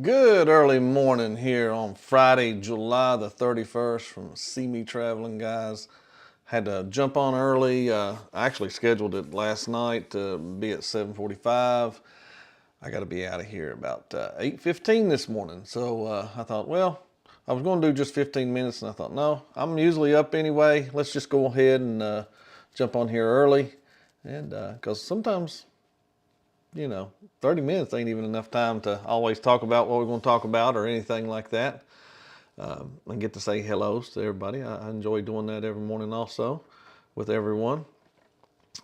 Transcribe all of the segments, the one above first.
Good early morning here on Friday, July the 31st from CME Traveling Guys. Had to jump on early. I actually scheduled it last night to be at 7:45. I got to be out of here about 8:15 this morning. So I thought, well, I was going to do just 15 minutes, and I thought, no, I'm usually up anyway. Let's just go ahead and jump on here early. And because sometimes 30 minutes ain't even enough time to always talk about what we're going to talk about or anything like that. And get to say hellos to everybody. I enjoy doing that every morning also with everyone.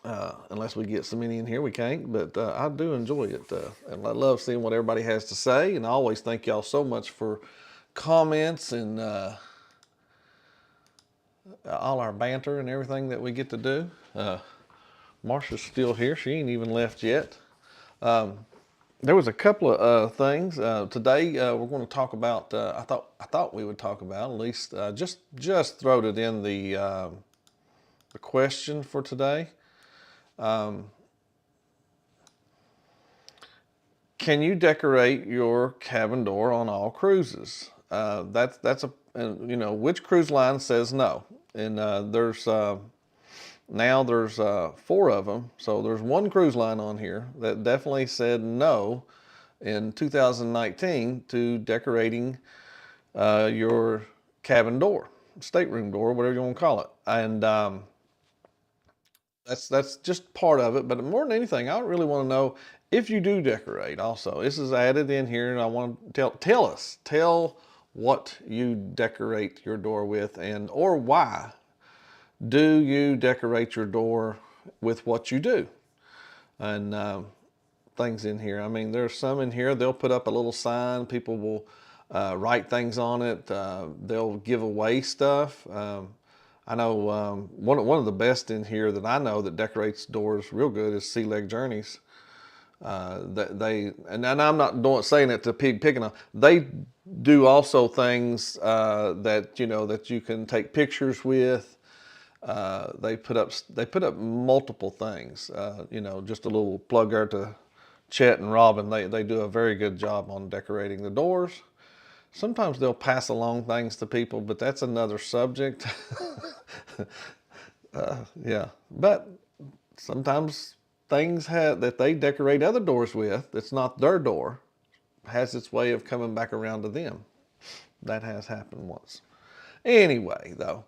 Unless we get so many in here, we can't. But I do enjoy it. And I love seeing what everybody has to say. And I always thank y'all so much for comments and all our banter and everything that we get to do. Marsha's still here. She ain't even left yet. There was a couple of things today. We're going to talk about. I thought we would talk about at least just throwed it in the question for today. Can you decorate your cabin door on all cruises? That's a which cruise line says no, and now there's four of them. So there's one cruise line on here that definitely said no in 2019 to decorating your cabin door, stateroom door, whatever you want to call it. And that's just part of it. But more than anything, I really want to know if you do decorate. Also, this is added in here, and I want to tell what you decorate your door with, and or why do you decorate your door with what you do, and things in here. I mean, there's some in here, they'll put up a little sign. People will write things on it. They'll give away stuff. I know one of the best in here that I know that decorates doors real good is Sea Leg Journeys. And I'm not saying it to picking on. They do also things that that you can take pictures with. They put up multiple things. Just a little plug there to Chet and Robin. They do a very good job on decorating the doors. Sometimes they'll pass along things to people, but that's another subject. Yeah, but sometimes things that they decorate other doors with, that's not their door, has its way of coming back around to them. That has happened once. Anyway, though,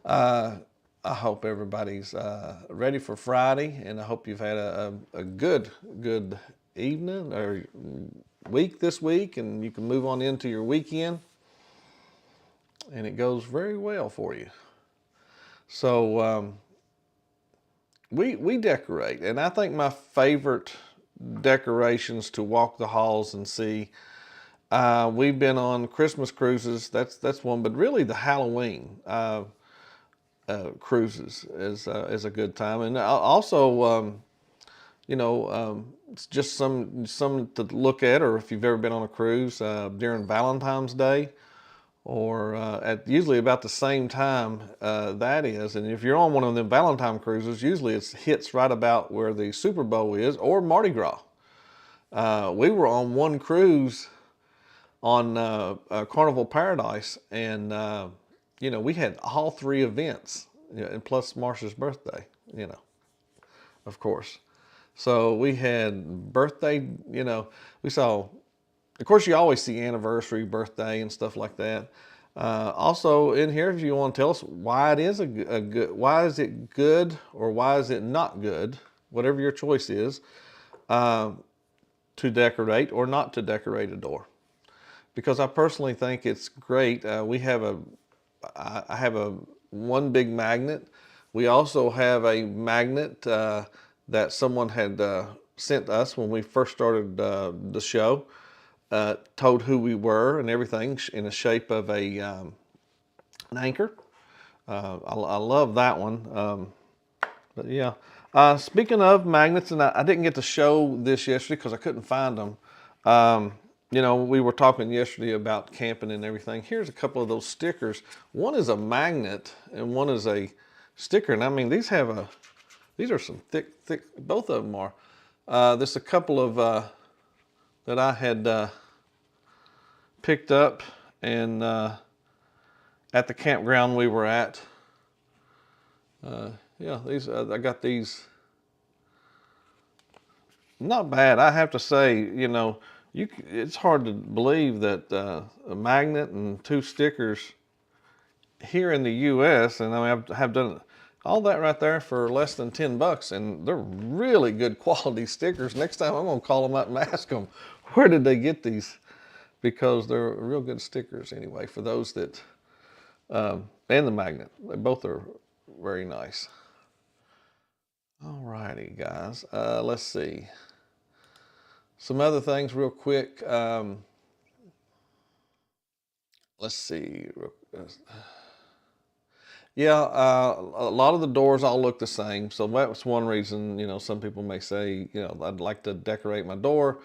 I hope everybody's ready for Friday, and I hope you've had a good evening or week this week, and you can move on into your weekend, and it goes very well for you. So we decorate, and I think my favorite decorations to walk the halls and see. We've been on Christmas cruises. That's one, but really the Halloween cruises is a good time, and also it's just some to look at, or if you've ever been on a cruise during Valentine's Day, or at usually about the same time that is. And if you're on one of them Valentine cruises, usually it hits right about where the Super Bowl is or Mardi Gras. We were on one cruise on Carnival Paradise, and we had all three events, and plus Marsha's birthday, of course. So we had birthday, we saw, of course, you always see anniversary, birthday, and stuff like that. Also in here, if you want to tell us why it is why is it good or why is it not good, whatever your choice is, to decorate or not to decorate a door. Because I personally think it's great. I have a one big magnet. We also have a magnet that someone had sent us when we first started the show. Told who we were and everything in the shape of an anchor. I love that one. But yeah. Speaking of magnets, and I didn't get to show this yesterday because I couldn't find them. We were talking yesterday about camping and everything. Here's a couple of those stickers. One is a magnet and one is a sticker. And I mean, these are some thick, both of them are. There's a couple of that I had picked up and at the campground we were at. Yeah, these I got these. Not bad, I have to say. It's hard to believe that a magnet and two stickers here in the U.S. and I have done all that right there for less than $10, and they're really good quality stickers. Next time I'm gonna call them up and ask them where did they get these, because they're real good stickers anyway. For those that and the magnet, they both are very nice. All righty, guys. Let's see. Some other things real quick. Let's see. Yeah, a lot of the doors all look the same. So that's one reason, some people may say, I'd like to decorate my door.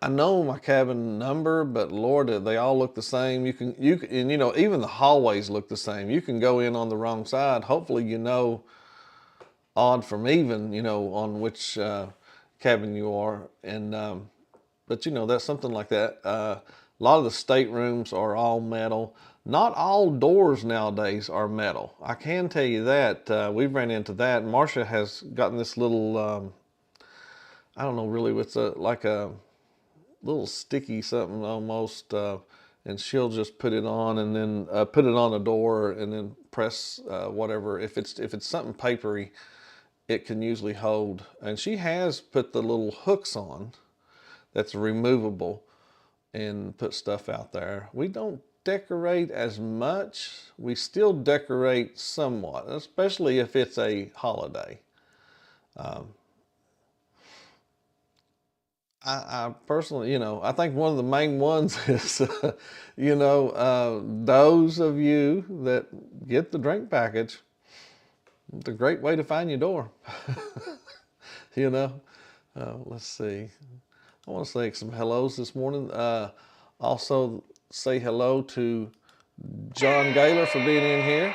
I know my cabin number, but Lord, they all look the same. And even the hallways look the same. You can go in on the wrong side. Hopefully, odd from even, on which cabin you are. But that's something like that. A lot of the staterooms are all metal. Not all doors nowadays are metal. I can tell you that. We've ran into that. Marsha has gotten this little, I don't know really, it's like a little sticky something almost, and she'll just put it on and then put it on the door and then press whatever. If it's something papery, it can usually hold. And she has put the little hooks on that's removable and put stuff out there. We don't decorate as much. We still decorate somewhat, especially if it's a holiday. I personally, I think one of the main ones is, those of you that get the drink package, it's a great way to find your door. Let's see. I want to say some hellos this morning. Also, say hello to John Gaylor for being in here.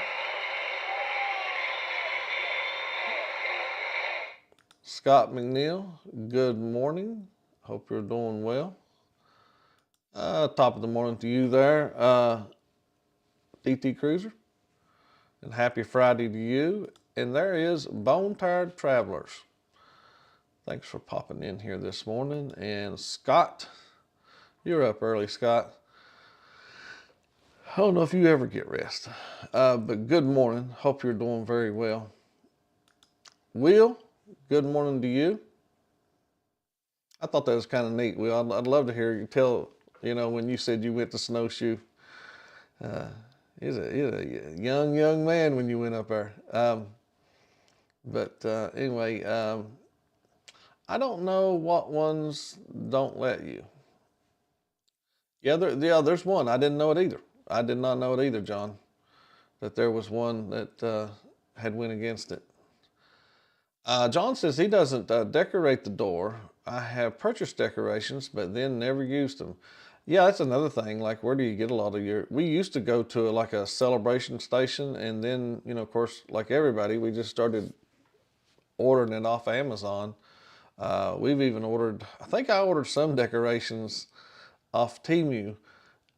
Scott McNeil, good morning. Hope you're doing well. Top of the morning to you there, DT Cruiser. And happy Friday to you. And there is Bone Tired Travelers. Thanks for popping in here this morning. And Scott, you're up early, Scott. I don't know if you ever get rest, but good morning. Hope you're doing very well. Will, good morning to you. I thought that was kind of neat, Will. I'd love to hear you tell, when you said you went to Snowshoe. He's a young man when you went up there. But anyway, I don't know what ones don't let you. Yeah, there's one. I didn't know it either. I did not know it either, John, that there was one that had went against it. John says he doesn't decorate the door. I have purchased decorations, but then never used them. Yeah, that's another thing. Like, where do you get a lot of your... We used to go to like a celebration station, and then, of course, like everybody, we just started ordering it off Amazon. We've even ordered... I think I ordered some decorations off Temu.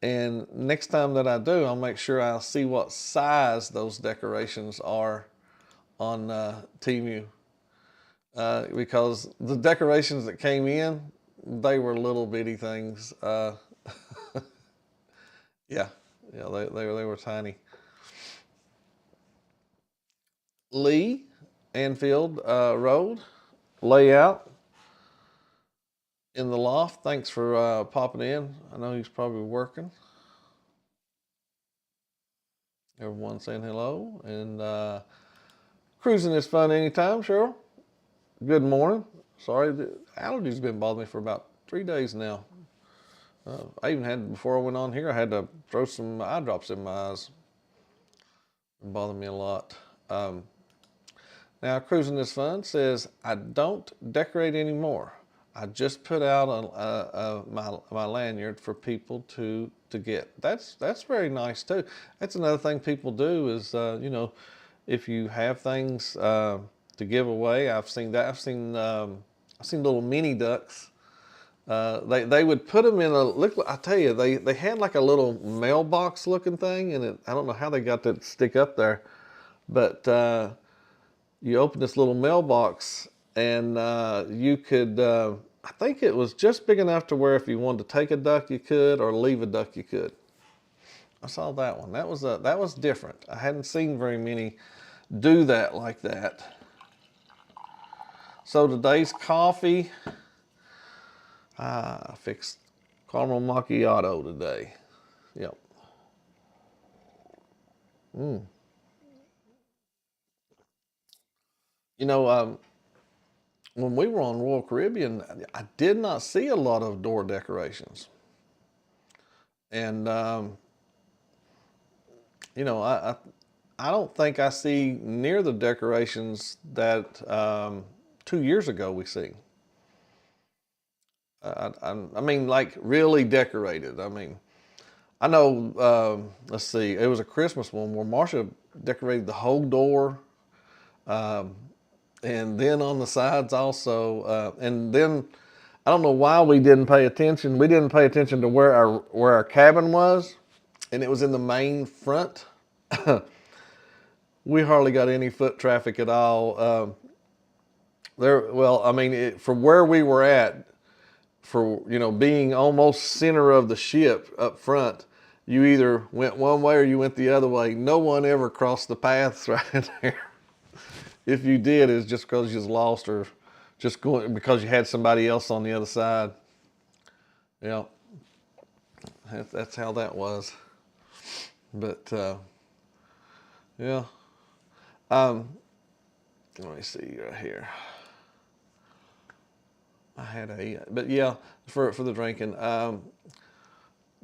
And next time that I do, I'll make sure I'll see what size those decorations are on Temu. Because the decorations that came in, they were little bitty things. Yeah, they were tiny. Lee, Anfield Road, layout in the loft. Thanks for popping in. I know he's probably working. Everyone saying hello. And cruising is fun anytime, Cheryl. Good morning. Sorry, the allergies been bothering me for about 3 days now. I even had, before I went on here, I had to throw some eye drops in my eyes. It bothered me a lot. Now, Cruising is Fun says, I don't decorate anymore. I just put out my lanyard for people to get. That's very nice too. That's another thing people do is, if you have things to give away. I've seen that. I've seen little mini ducks They would put them in a look. I tell you, they had like a little mailbox looking thing, and I don't know how they got that to stick up there, but you open this little mailbox, and you could. I think it was just big enough to where if you wanted to take a duck, you could, or leave a duck, you could. I saw that one. That was different. I hadn't seen very many do that like that. So today's coffee, I fixed caramel macchiato today. Yep. You know, when we were on Royal Caribbean, I did not see a lot of door decorations, and you know, I don't think I see near the decorations that 2 years ago we see. I mean, like really decorated. I mean, I know. Let's see, it was a Christmas one where Marsha decorated the whole door, and then on the sides also, and then I don't know why we didn't pay attention. We didn't pay attention to where our cabin was, and it was in the main front. We hardly got any foot traffic at all. Well, I mean, from where we were at, for being almost center of the ship up front, you either went one way or you went the other way. No one ever crossed the paths right there. If you did, it's just because you was lost or just going because you had somebody else on the other side. Yeah, that's how that was. But yeah, um, let me see right here. I had but yeah, for the drinking.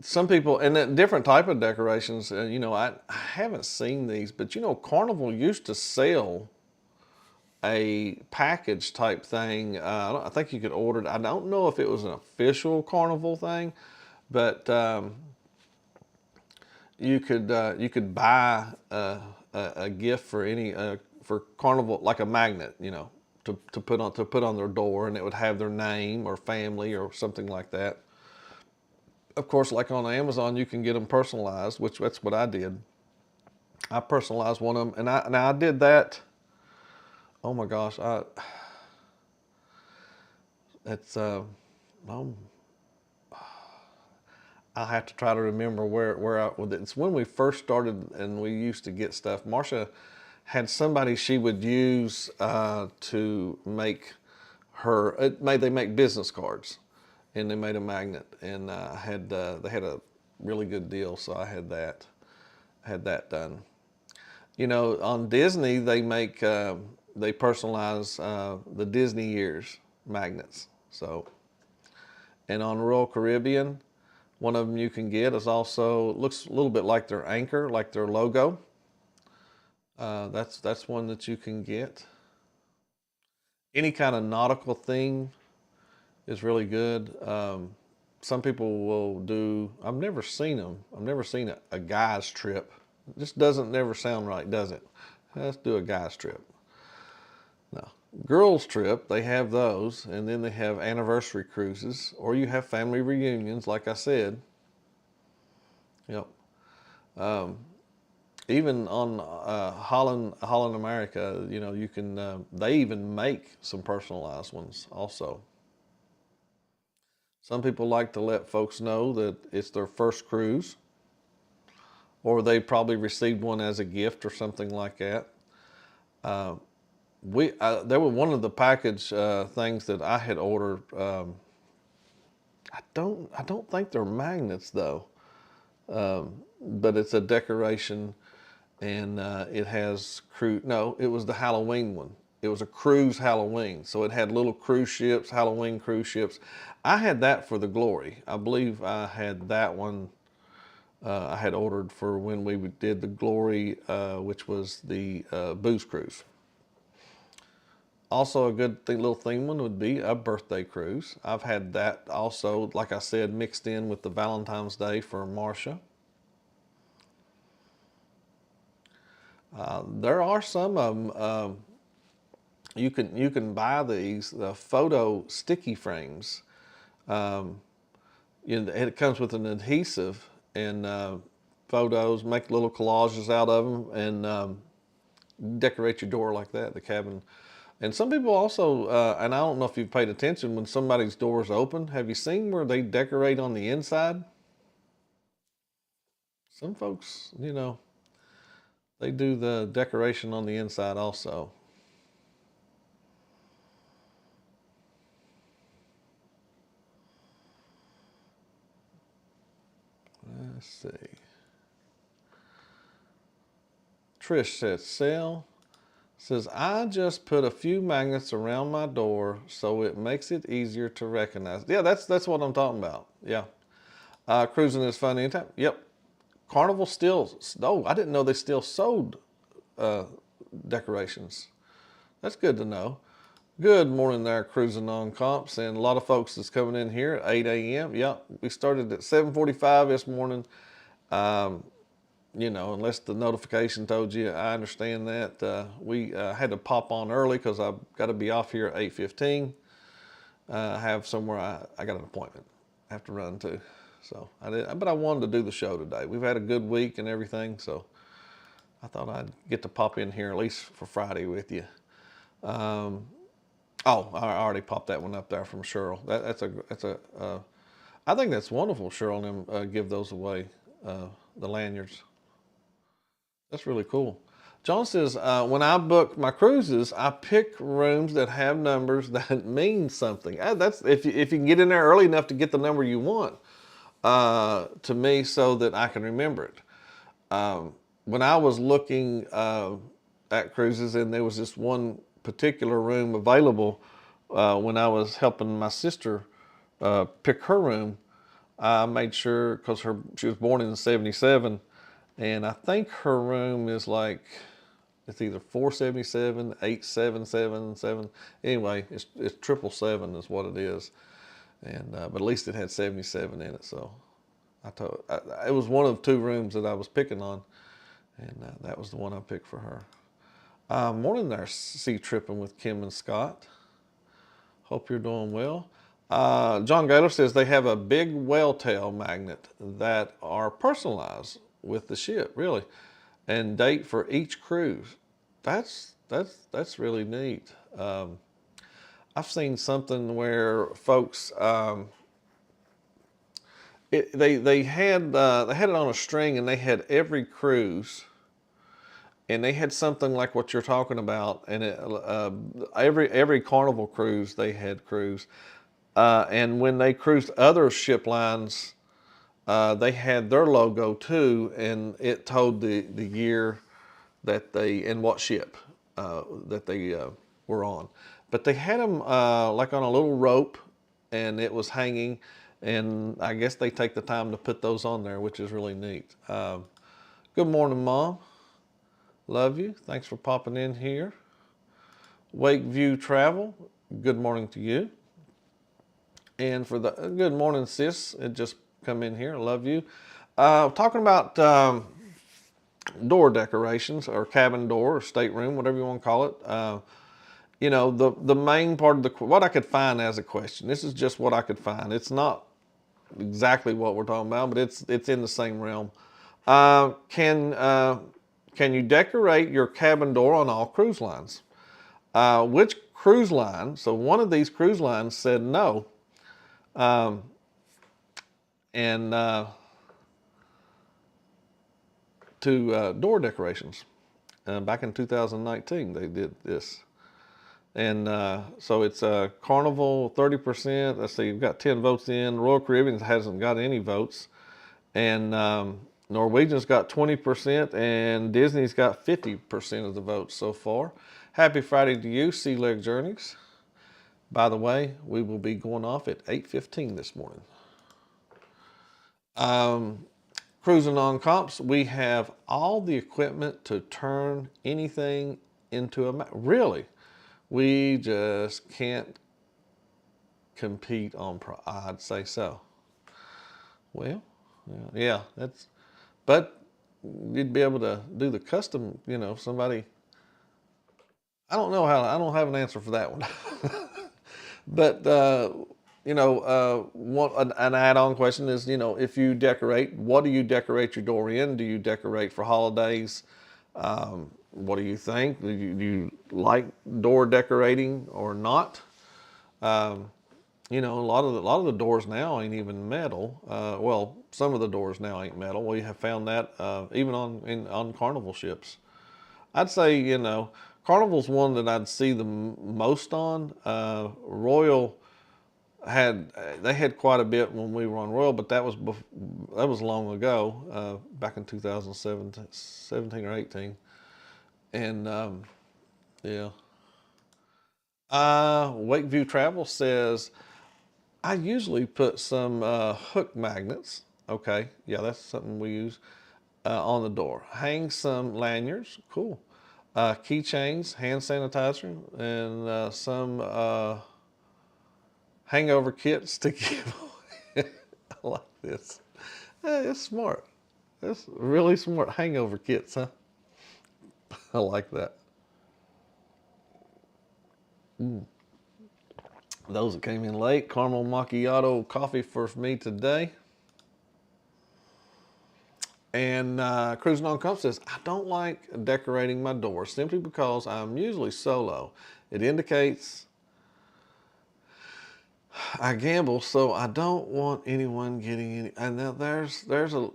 Some people and different type of decorations. I haven't seen these, but Carnival used to sell a package type thing. I think you could order it. I don't know if it was an official Carnival thing, but you could buy a gift for any for Carnival, like a magnet, to put on their door, and it would have their name or family or something like that. Of course, like on Amazon, you can get them personalized, which that's what I did. I personalized one of them, and I did that. Oh my gosh, it's um, I have to try to remember it's when we first started and we used to get stuff. Marsha had somebody she would use to make they make business cards, and they made a magnet, and they had a really good deal, so I had that done. On Disney they personalize the Disney years magnets. So, and on Royal Caribbean, one of them you can get is also looks a little bit like their anchor, like their logo. That's one that you can get. Any kind of nautical theme is really good. Some people will do. I've never seen them. I've never seen a guy's trip. It just doesn't never sound right, does it? Let's do a guy's trip. No, girls trip. They have those, and then they have anniversary cruises, or you have family reunions, like I said. Yep. Um, Even on Holland America, you can. They even make some personalized ones also. Some people like to let folks know that it's their first cruise, or they probably received one as a gift or something like that. Uh, there were one of the package things that I had ordered. I don't think they're magnets though, but it's a decoration, and it has cruise. No, it was the Halloween one. It was a cruise Halloween, so it had little cruise ships, Halloween cruise ships. I had that for the Glory. I believe I had that one. I had ordered for when we did the Glory, which was the booze cruise. Also, a good little theme one would be a birthday cruise. I've had that also, like I said, mixed in with the Valentine's Day for Marsha. There are some of them. You can buy the photo sticky frames It comes with an adhesive and photos, make little collages out of them, and decorate your door like that, the cabin. And some people also, and I don't know if you've paid attention, when somebody's door is open, have you seen where they decorate on the inside? Some folks, they do the decoration on the inside also. Let's see. Trish says, sell. Says, I just put a few magnets around my door so it makes it easier to recognize. Yeah, that's what I'm talking about. Yeah. Cruising is fun anytime. Yep. Carnival still, oh, I didn't know they still sold uh, decorations. That's good to know. Good morning there, Cruising on Comps, and a lot of folks that's coming in here at 8 a.m. Yep, we started at 7:45 this morning. Um, unless the notification told you, I understand that. We had to pop on early because I've got to be off here at 8:15. I have somewhere, I got an appointment I have to run to. So but I wanted to do the show today. We've had a good week and everything, so I thought I'd get to pop in here at least for Friday with you. Oh, I already popped that one up there from Cheryl. I think that's wonderful, Cheryl, and them give those away, the lanyards. That's really cool. John says, when I book my cruises, I pick rooms that have numbers that mean something. That's if you can get in there early enough to get the number you want, to me, so that I can remember it. When I was looking at cruises, and there was this one particular room available when I was helping my sister pick her room, I made sure, because she was born in '77, and I think her room is like, it's either 477, 8777. Anyway, it's 777 is what it is, and but at least it had 77 in it. So it was one of two rooms that I was picking on, and that was the one I picked for her. Morning there, Sea Tripping with Kim and Scott. Hope you're doing well. John Gaylor says they have a big whale tail magnet that are personalized with the ship, really, and date for each cruise. That's really neat. I've seen something where folks they had it on a string, and they had every cruise. And they had something like what you're talking about, and every Carnival cruise they had cruise, and when they cruised other ship lines, they had their logo too, and it told the year that they and what ship that they were on. But they had them like on a little rope, and it was hanging, and I guess they take the time to put those on there, which is really neat. Good morning, Mom. Love you. Thanks for popping in here. Wakeview Travel, good morning to you. And for the good morning, sis, it just come in here. Love you. Talking about door decorations, or cabin door, or stateroom, whatever you want to call it. The main part of what I could find as a question. This is just what I could find. It's not exactly what we're talking about, but it's in the same realm. Can you decorate your cabin door on all cruise lines? Which cruise line? So one of these cruise lines said no. And to door decorations. Back in 2019, they did this. And so it's Carnival 30%. Let's see, you've got 10 votes in. Royal Caribbean hasn't got any votes. And Norwegian's got 20%, and Disney's got 50% of the votes so far. Happy Friday to you, Sea Leg Journeys. By the way, we will be going off at 8:15 this morning. Cruising on Comps, we have all the equipment to turn anything into a really. We just can't compete on I'd say so. Well, yeah, but you'd be able to do the custom, somebody. I don't know I don't have an answer for that one. But, an add-on question is, if you decorate, what do you decorate your door in? Do you decorate for holidays? What do you think? Do you like door decorating or not? A lot of the doors now ain't even metal. Well, some of the doors now ain't metal. We have found that even on Carnival ships. I'd say Carnival's one that I'd see the most on. Royal they had quite a bit when we were on Royal, but that was long ago, back in 2017 or 18, and yeah. Wakeview Travel says I usually put some hook magnets. Okay, yeah, that's something we use on the door. Hang some lanyards. Cool. Keychains, hand sanitizer, and some hangover kits to give away. I like this. It's smart. It's really smart. Hangover kits, huh? I like that. Those that came in late, caramel macchiato coffee for me today. And Cruising on Comp says, I don't like decorating my door simply because I'm usually solo. It indicates I gamble, so I don't want anyone getting any. And now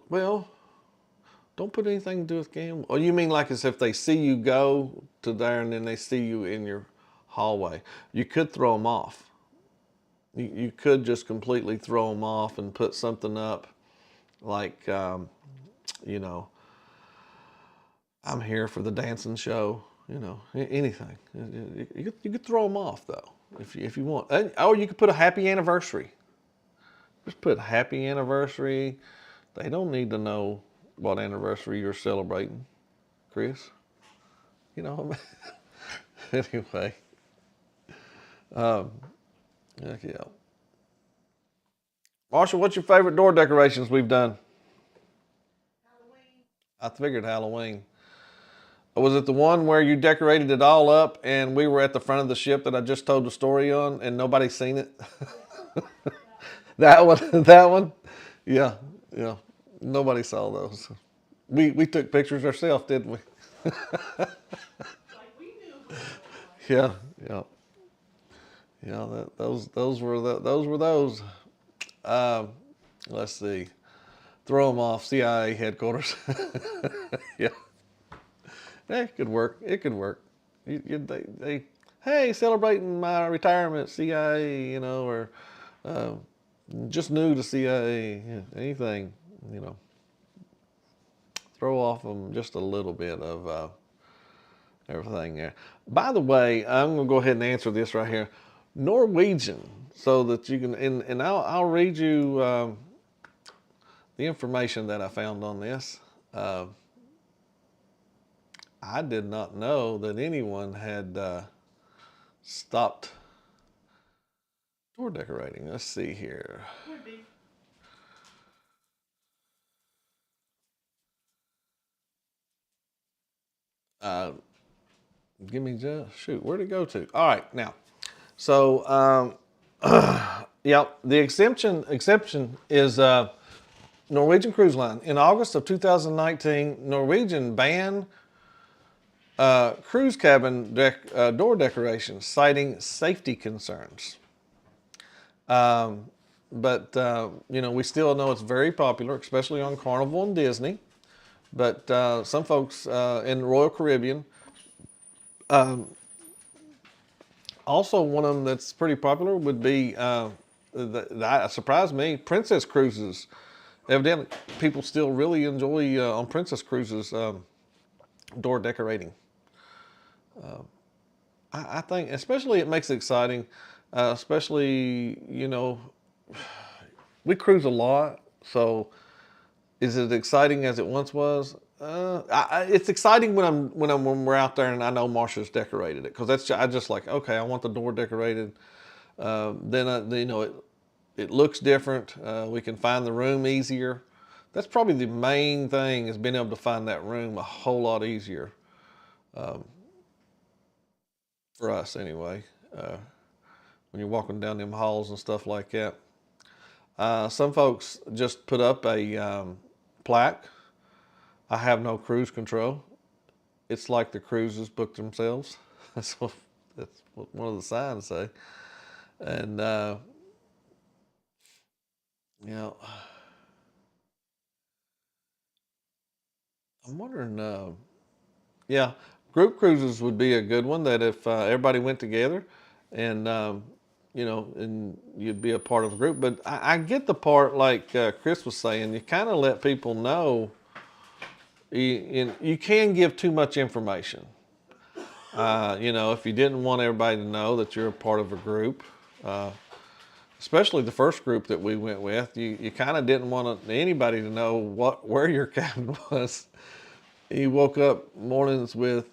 well, don't put anything to do with gamble. Oh, you mean like as if they see you go to there and then they see you in your hallway? You could throw them off. You could just completely throw them off and put something up like, you know, I'm here for the dancing show. Anything. You could throw them off though, if you want. Or you could put a happy anniversary. Just put happy anniversary. They don't need to know what anniversary you're celebrating, Chris. You know. Anyway. Yeah. Marsha, what's your favorite door decorations we've done? Halloween. I figured Halloween. Was it the one where you decorated it all up and we were at the front of the ship that I just told the story on and nobody's seen it? That one, that one? Yeah, yeah. Nobody saw those. We took pictures ourselves, didn't we? Yeah, yeah. Yeah, those were those. Um, let's see. Throw them off CIA headquarters. Yeah. It could work. It could work. Hey, celebrating my retirement, CIA, or uh, just new to CIA, yeah, anything, you know. Throw off them just a little bit of everything there. By the way, I'm going to go ahead and answer this right here. Norwegian, so that you can, and I'll read you the information that I found on this. I did not know that anyone had stopped door decorating. Let's see here. Uh, Give me just shoot. Where'd it go to? All right, now. So, yeah, the exception is Norwegian Cruise Line. In August of 2019, Norwegian banned cruise cabin door decorations, citing safety concerns. But we still know it's very popular, especially on Carnival and Disney. But some folks in the Royal Caribbean, also one of them that's pretty popular would be that surprised me, Princess Cruises. Evidently, people still really enjoy on Princess Cruises door decorating. I think, especially, it makes it exciting. Especially, we cruise a lot, so is it exciting as it once was? It's exciting when we're out there and I know Marsha's decorated it, because I just like, okay, I want the door decorated. It looks different. We can find the room easier. That's probably the main thing, is being able to find that room a whole lot easier for us anyway. when you're walking down them halls and stuff like that. Some folks just put up a plaque. I have no cruise control. It's like the cruises book themselves. That's what one of the signs say. And you know, I'm wondering. Yeah, group cruises would be a good one. That if everybody went together, and and you'd be a part of a group. But I get the part like Chris was saying. You kind of let people know. You can give too much information. If you didn't want everybody to know that you're a part of a group, especially the first group that we went with, you kind of didn't want anybody to know where your cabin was. You woke up mornings with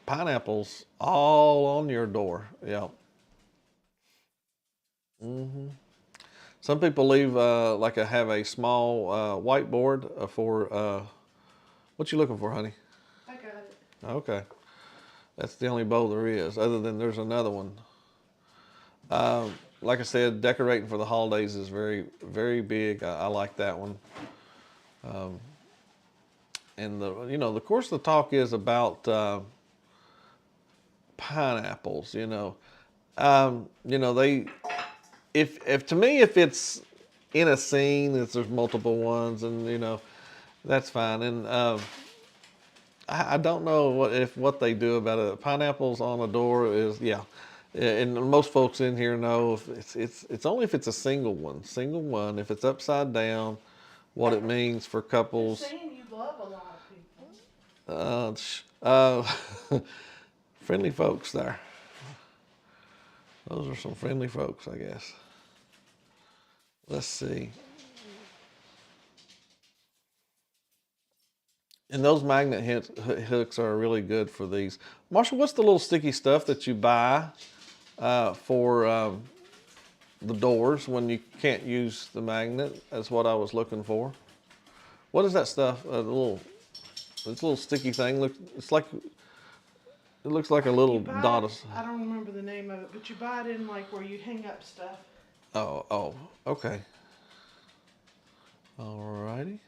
pineapples all on your door. Yeah. Some people leave have a small whiteboard for what you looking for, honey? I got it. Okay, that's the only bowl there is. Other than there's another one. Like I said, decorating for the holidays is very, very big. I like that one. And of course, the talk is about pineapples. They if to me if it's in a scene, if there's multiple ones, and that's fine. And I don't know what they do about it. Pineapples on a door is and most folks in here know if it's only if it's a single one. If it's upside down, what it means for couples. You're saying you love a lot of people. Friendly folks there. Those are some friendly folks, I guess. Let's see. And those magnet hooks are really good for these. Marsha, what's the little sticky stuff that you buy for the doors when you can't use the magnet? That's what I was looking for. What is that stuff? This little sticky thing. It looks like a little dot of. I don't remember the name of it, but you buy it in like where you hang up stuff. Oh, okay. Alrighty.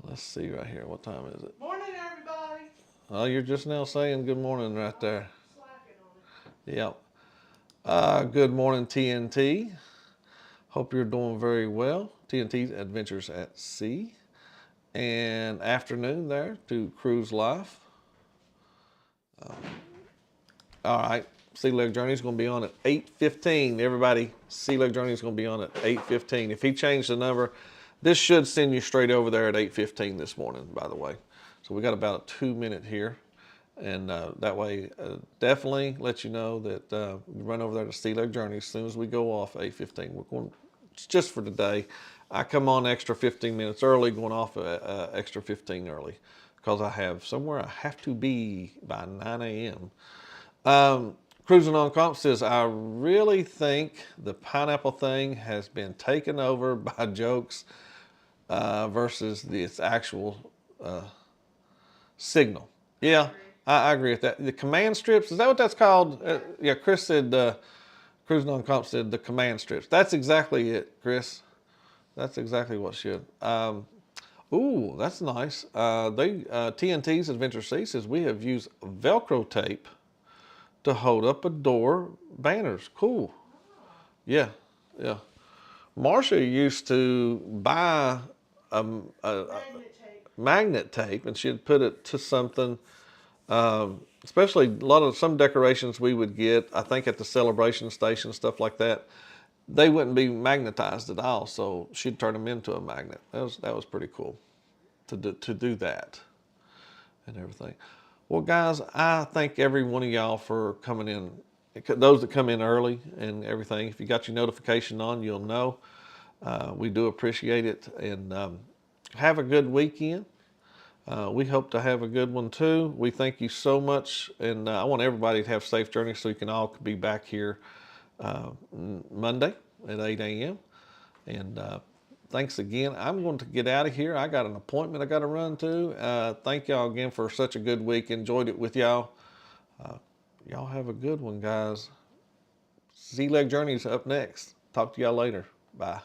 Let's see right here. What time is it? Morning, everybody. Oh, you're just now saying good morning right there. Slacking on it. Yep. Good morning, TNT. Hope you're doing very well. TNT's Adventures at Sea. And afternoon there to Cruise Life. All right. Sea Leg Journey is going to be on at 8:15. Everybody, Sea Leg Journey is going to be on at 8:15. If he changed the number, this should send you straight over there at 8:15 this morning, by the way. So we got about a 2-minute here. And that way, definitely let you know that we run over there to Sea Leg Journey as soon as we go off 8:15. We're going, it's just for today. I come on extra 15 minutes early, going off extra 15 early because I have somewhere I have to be by 9 a.m. Cruising on Comp says, I really think the pineapple thing has been taken over by jokes versus its actual signal. Yeah, I agree with that. The command strips, is that what that's called? Yeah, Chris said, Cruising on Comp said the command strips. That's exactly it, Chris. That's exactly what should. Ooh, that's nice. TNT's Adventure Sea says we have used Velcro tape to hold up a door banners. Cool. Yeah. Marsha used to buy a magnet tape, and she'd put it to something. Especially some decorations we would get, I think at the celebration station, stuff like that. They wouldn't be magnetized at all, so she'd turn them into a magnet. That was pretty cool to do that and everything. Well, guys, I thank every one of y'all for coming in. Those that come in early and everything. If you got your notification on, you'll know. We do appreciate it, and have a good weekend. We hope to have a good one too. We thank you so much, and I want everybody to have safe journeys so you can all be back here Monday at 8 a.m. And thanks again. I'm going to get out of here. I got an appointment I got to run to. Thank y'all again for such a good week. Enjoyed it with y'all. Y'all have a good one, guys. Z-Leg Journey's up next. Talk to y'all later. Bye.